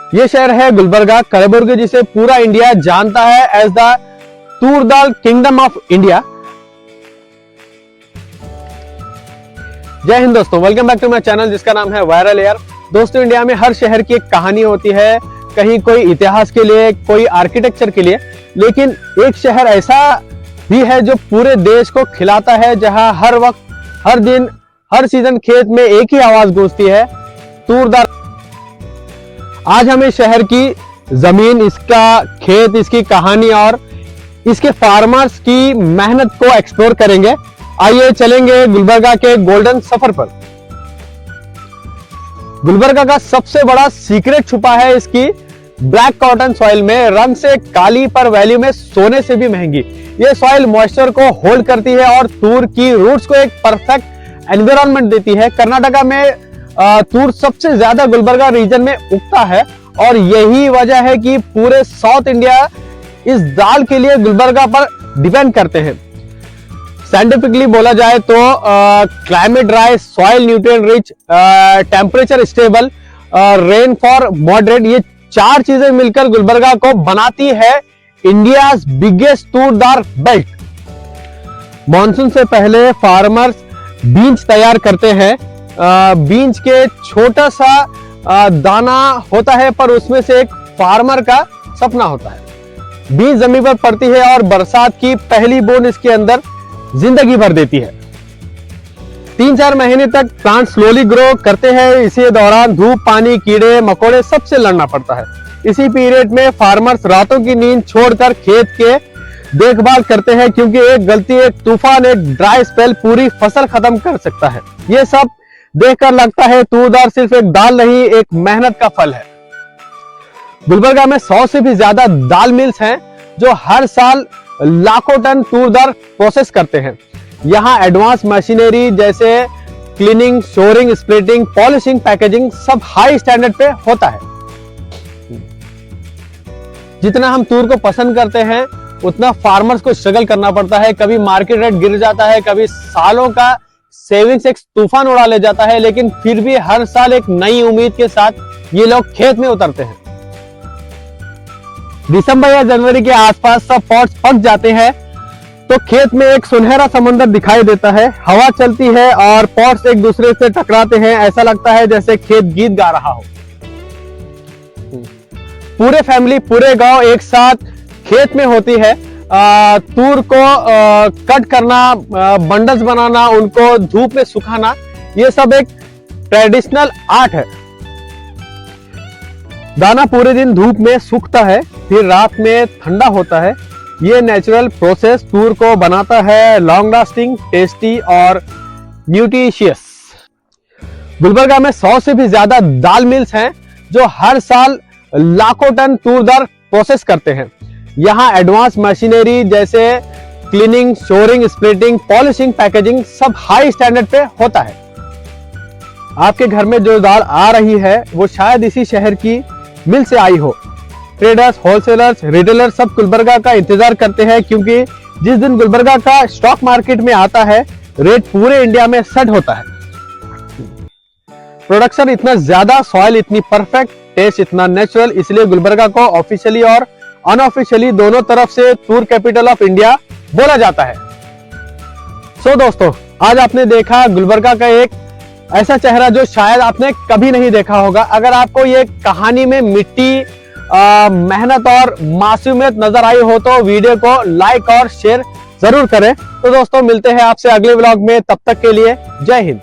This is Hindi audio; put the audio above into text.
ये शहर है गुलबर्गा, कलबुर्गी, जिसे पूरा इंडिया जानता है as the toor dal kingdom of India. जय हिंद दोस्तों, welcome back to my channel जिसका नाम है वायरल एयर। दोस्तों, इंडिया में हर शहर की एक कहानी होती है, कहीं कोई इतिहास के लिए, कोई आर्किटेक्चर के लिए, लेकिन एक शहर ऐसा भी है जो पूरे देश को खिलाता है, जहां हर वक्त, हर दिन, हर सीजन खेत में एक ही आवाज गूंजती है, तूर दाल। आज हम इस शहर की जमीन, इसका खेत, इसकी कहानी और इसके फार्मर्स की मेहनत को एक्सप्लोर करेंगे। आइए चलेंगे गुलबर्गा के गोल्डन सफर पर। गुलबर्गा का सबसे बड़ा सीक्रेट छुपा है इसकी ब्लैक कॉटन सॉइल में। रंग से काली पर वैल्यू में सोने से भी महंगी। ये सॉइल मॉइस्चर को होल्ड करती है और तूर की रूट्स को एक परफेक्ट एनवायरनमेंट देती है। कर्नाटका में तूर सबसे ज्यादा गुलबर्गा रीजन में उगता है और यही वजह है कि पूरे साउथ इंडिया इस दाल के लिए गुलबर्गा पर डिपेंड करते हैं। साइंटिफिकली बोला जाए तो climate dry, soil nutrient rich, temperature stable, rain for moderate, ये चार चीजें मिलकर गुलबर्गा को बनाती है इंडिया बिगेस्ट तूर दाल बेल्ट। मॉनसून से पहले फार्मर्स बीज तैयार करते हैं। बीज के छोटा सा दाना होता है, पर उसमें से एक फार्मर का सपना होता है। बीज जमीन पर पड़ती है और बरसात की पहली बूंद इसके अंदर जिंदगी भर देती है। 3-4 महीने तक प्लांट स्लोली ग्रो करते हैं। इसी दौरान धूप, पानी, कीड़े मकोड़े सबसे लड़ना पड़ता है। इसी पीरियड में फार्मर्स रातों की नींद छोड़कर खेत के देखभाल करते हैं, क्योंकि एक गलती, एक तूफान, एक ड्राई स्पेल पूरी फसल खत्म कर सकता है। ये सब देखकर लगता है तूर दाल सिर्फ एक दाल नहीं, एक मेहनत का फल है। गुलबर्गा में 100 से भी ज्यादा दाल मिल्स हैं जो हर साल लाखों टन तूर दाल प्रोसेस करते हैं। यहाँ एडवांस मशीनरी जैसे cleaning, shoring, splitting, polishing, packaging सब हाई स्टैंडर्ड पे होता है। जितना हम तूर को पसंद करते हैं उतना फार्मर्स को स्ट्रगल करना पड़ता है। कभी मार्केट रेट गिर जाता है, कभी सालों का सेविंग्स एक तूफान उड़ा ले जाता है, लेकिन फिर भी हर साल एक नई उम्मीद के साथ ये लोग खेत में उतरते हैं। दिसंबर या जनवरी के आसपास सब पॉट्स पक जाते हैं तो खेत में एक सुनहरा समंदर दिखाई देता है। हवा चलती है और पॉट्स एक दूसरे से टकराते हैं। ऐसा लगता है जैसे खेत गीत गा रहा हो। पूरे फैमिली, पूरे गांव एक साथ खेत में होती है। तूर को कट करना, बंडल्स बनाना, उनको धूप में सुखाना, ये सब एक ट्रेडिशनल आर्ट है। दाना पूरे दिन धूप में सूखता है, फिर रात में ठंडा होता है। ये नेचुरल प्रोसेस तूर को बनाता है लॉन्ग लास्टिंग, टेस्टी और न्यूट्रिशियस। गुलबर्गा में 100 से भी ज्यादा दाल मिल्स हैं जो हर साल लाखों टन तूर दाल प्रोसेस करते हैं। यहाँ एडवांस मशीनरी जैसे cleaning, shoring, splitting, polishing, packaging सब हाई स्टैंडर्ड पे होता है। आपके घर में जो दाल आ रही है वो शायद इसी शहर की मिल से आई हो। ट्रेडर्स, होलसेलर्स, रिटेलर सब गुलबर्गा का इंतजार करते हैं, क्योंकि जिस दिन गुलबर्गा का स्टॉक मार्केट में आता है, रेट पूरे इंडिया में सेट होता है। प्रोडक्शन इतना ज्यादा, सॉइल इतनी परफेक्ट, टेस्ट इतना नेचुरल, इसलिए गुलबर्गा को ऑफिशियली और अनऑफिशियली दोनों तरफ से तूर कैपिटल ऑफ इंडिया बोला जाता है। सो दोस्तों, आज आपने देखा गुलबर्गा का एक ऐसा चेहरा जो शायद आपने कभी नहीं देखा होगा। अगर आपको ये कहानी में मिट्टी, मेहनत और मासूमियत नजर आई हो तो वीडियो को लाइक और शेयर जरूर करें। तो दोस्तों, मिलते हैं आपसे अगले व्लॉग में। तब तक के लिए जय हिंद।